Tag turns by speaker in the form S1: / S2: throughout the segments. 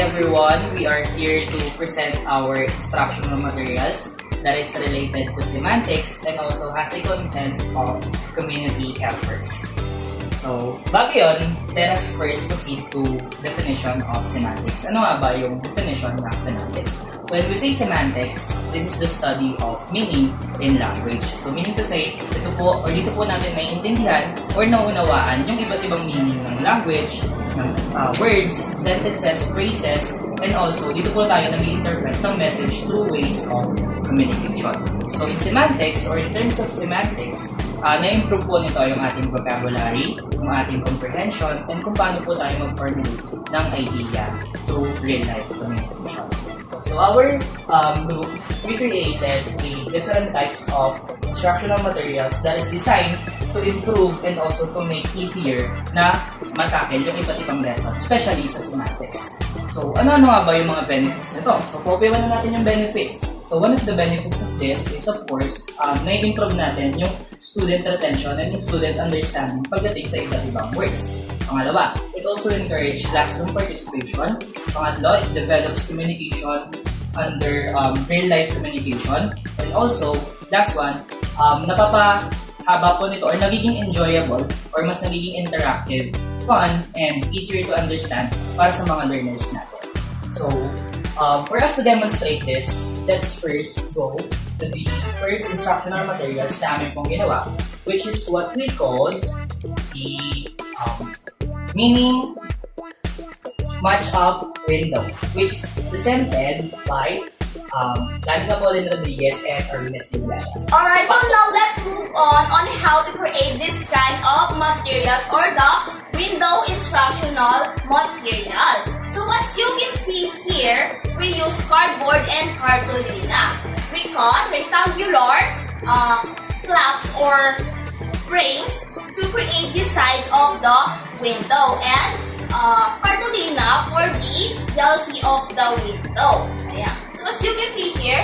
S1: everyone, we are here to present our instructional materials that is related to semantics and also has a content of community efforts. So, bago yun, let us first proceed to definition of semantics. Ano nga ba yung definition ng semantics? So, when we say semantics, this is the study of meaning in language. So, meaning to say, dito po natin naiintindihan or naunawaan yung iba't ibang meaning ng language, ng words, sentences, phrases, and also, dito po tayo nag-i-interpret ng message through ways of communication. So, in semantics, or in terms of semantics, na-improve po nito yung ating vocabulary, yung ating comprehension, and kung paano po tayo mag-formulate ng idea through real-life communication. So, our group, we created different types of instructional materials that is designed to improve and also to make easier na matakil yung iba't ibang lessons, especially sa semantics. So, ano-ano nga ba yung mga benefits nito? So, populawan na natin yung benefits. So, one of the benefits of this is, of course, na-improve natin yung student retention and yung student understanding pagdating sa iba't ibang words. Pangalawa, it also encourages classroom participation. Pangatlo, it develops communication under real-life communication. And also, last one, napapahaba po nito or nagiging enjoyable or mas nagiging interactive, fun, and easier to understand para sa mga learners natin. So, for us to demonstrate this, let's first go to the first instructional materials na amin pong ginawa, which is what we call the meaning match-up window, which is presented by Danica Pauline Rodriguez and Arlene Silvas.
S2: Alright, so now let's move on how to create this kind of materials or the window instructional materials. So as you can see here, we use cardboard and cartolina. We cut rectangular flaps or frames to create the sides of the window and cartolina for the jealousy of the window. Ayan. So as you can see here,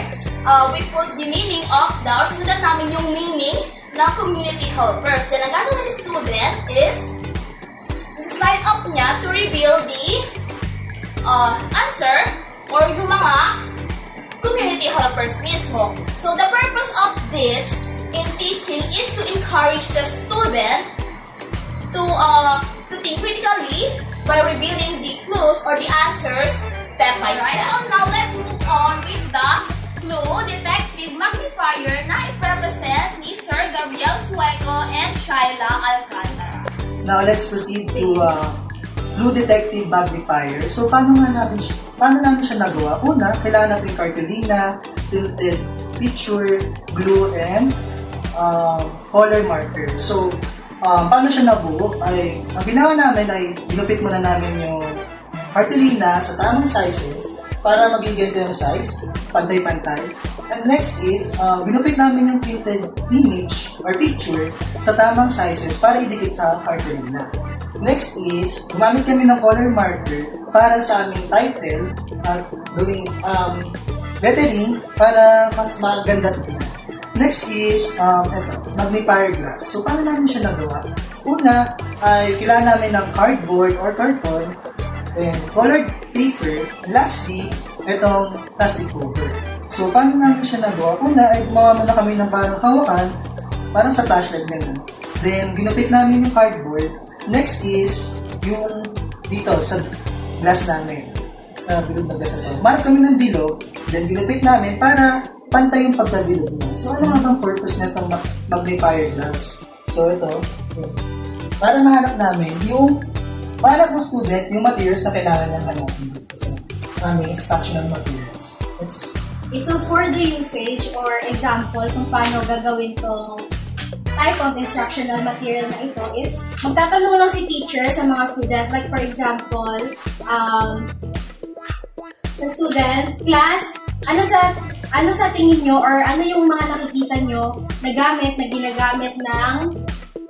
S2: we put the meaning of the, or sinulat namin yung meaning ng community helpers. Then ang gagawin ng student is slide up niya to reveal the answer or yung mga community helpers mismo. So the purpose of this in teaching is to encourage the student to think critically by revealing the clues or the answers step by step. Alright, so now let's move on with the clue detective magnifier na i-represent ni Sir Gabriel Sueco and Shyla Alcantara.
S3: Now let's proceed to clue detective magnifier. So paano namin siya nagawa? Una, kailangan natin cartolina, tilted picture, glue, and color marker. So paano siya nabuo? Ang ginawa namin ay ginupit muna namin yung cartolina sa tamang sizes para maging ganito yung size, pantay-pantay. And next is, ginupit namin yung printed image or picture sa tamang sizes para idikit sa cartolina. Next is, gumamit kami ng color marker para sa aming title at gawing lettering para mas maganda tignan. Next is, magnifier glass. So, paano namin siya nagawa? Una, ay kailangan namin ng cardboard or carton, and colored paper, and lastly, itong plastic cover. So, paano namin siya nagawa? Una, ay gumawa muna kami ng parang hawakan, parang sa flashlight ganun. Then, ginupit namin yung cardboard. Next is, yung dito, sa glass namin. Sa bilog na glass na ito. Mark kami ng bilog, then ginupit namin para pantay yung pagkabilog niya. So, ano nga bang purpose na itong magnifier glass? So, ito, para mahanap namin yung para ng student yung materials na kailangan niya hanapin dito sa aming instructional materials.
S4: Okay, so for the usage or example kung paano gagawin tong type of instructional material na ito is magtatanong lang si teacher sa mga student. Like for example, sa student, class, ano sa tingin nyo or ano yung mga nakikita nyo na gamit, na ginagamit ng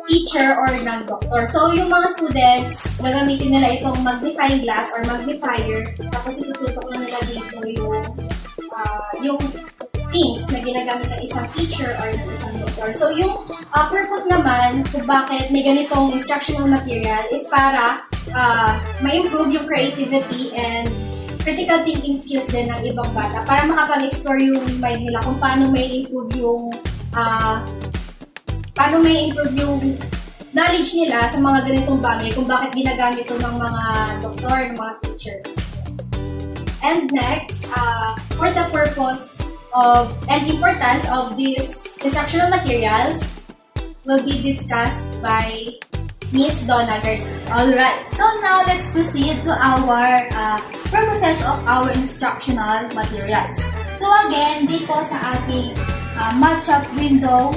S4: teacher or ng doctor. So, yung mga students, gagamitin nila itong magnifying glass or magnifier, tapos itututok lang nila dito yung things na ginagamit ng isang teacher or ng isang doctor. So, yung purpose naman kung bakit may ganitong instructional material is para ma-improve yung creativity and critical thinking skills din ng ibang bata para makapag-explore yung mind nila kung paano may improve yung knowledge nila sa mga ganitong bagay, kung bakit ginagamit ito ng mga doktor, ng mga teachers. And next, for the purpose of and importance of these instructional materials will be discussed by Miss Donna Garcia.
S5: Alright, so now let's proceed to our purposes of our instructional materials. So again, dito sa ating match-up window,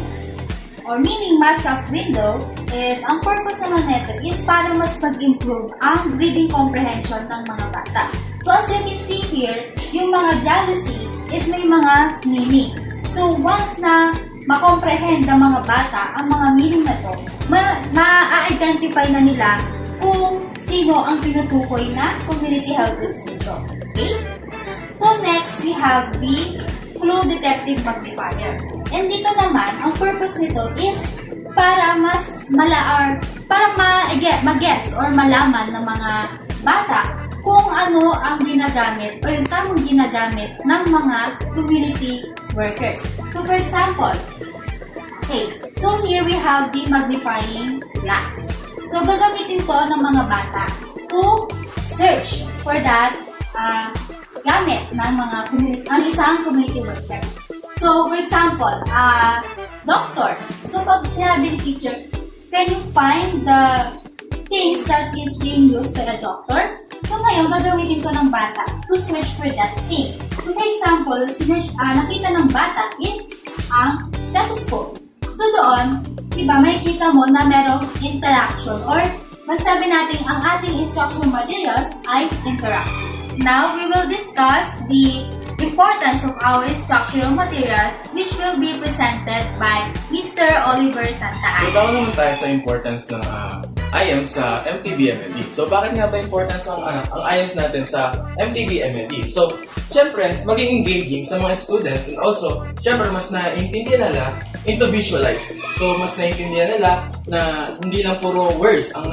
S5: or meaning match-up window, is ang purpose naman nito is para mas mag-improve ang reading comprehension ng mga bata. So as you can see here, yung mga jealousy is may mga meaning. So once na makomprehend ng mga bata ang mga meaning na to, ma-identify na nila kung sino ang tinutukoy na community helpers dito. Okay? So next, we have the Clue Detective Magnifier. And dito naman, ang purpose nito is para mas mag-guess or malaman ng mga bata kung ano ang ginagamit o yung tamang ginagamit ng mga community workers. So for example, okay, so here we have the magnifying glass. So gagamitin to ng mga bata to search for that gamit ng isang community worker. So for example, doctor. So pag sinabi ni teacher, can you find the things that is being used by a doctor? So ngayon, gagamitin ko ng bata to search for that thing. So for example, nakita ng bata is ang stethoscope. So doon, diba, may kita mo na merong interaction or masabi natin ang ating instructional materials ay interactive. Now, we will discuss the importance of our instructional materials which will be presented by Mr. Oliver Santa
S6: So, tama naman tayo sa importance ng IAMS sa MTB-MLE. So, bakit nga ba importance ang IAMS natin sa MTB-MLE? So, syempre, maging engaging sa mga students and also, syempre, mas naiintindihan nila into visualize. So, mas naiintindihan nila na hindi lang puro words ang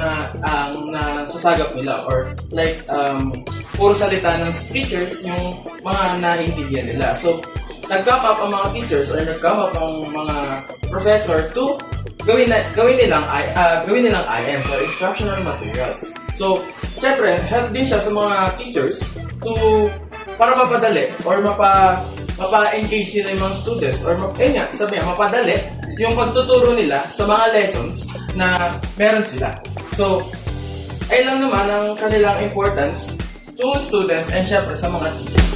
S6: nasasagap nila or like, puro salita ng teachers yung mga naiintindihan nila. So, nag-come up ang mga teachers or nag-come up ang mga professor to gawin nilang IMs or instructional materials. So, syempre, help din siya sa mga teachers para mapadali or mapa-engage nila yung mga students or mapadali yung pagtuturo nila sa mga lessons na meron sila. So, ay lang naman ang kanilang importance to students and syempre sa mga teachers.